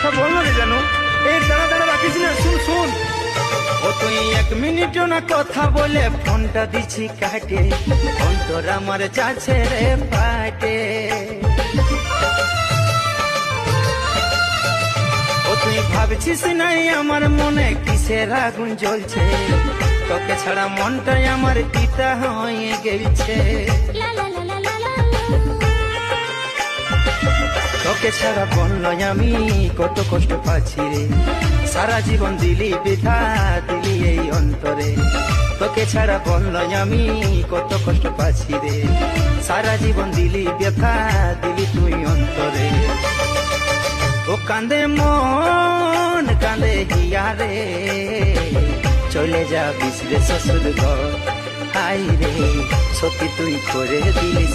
কথা বললো রে জানো। এই দাঁড়া দাঁড়া রাখিস না, শুন শুন। ও তুই 1 মিনিটও না কথা বলে ফোনটা দিছি কাটে, অন্তর আমার চাচ্ছে রে ফাটে। ও তুই ভাবছিস নাই আমার মনে কিসের আগুন জ্বলছে, তোকে ছাড়া মনটাই আমার পিতা হয়ে গেছে। তোকে ছাড়া বললো আমি কত কষ্ট পাচ্ছি রে, সারা জীবন দিলি বৃথা দিলি এই অন্তরে। তোকে ছাড়া বললো আমি কত কষ্ট পাচ্ছি রে, সারা জীবন দিলি ব্যথা দিলি তুই অন্তরে। ও কান্দে মন কান্দে হিয়া রে, চলে যা বিসরে শ্বশুর ঘর। হাই রে সত্যি তুই করে দিলিস।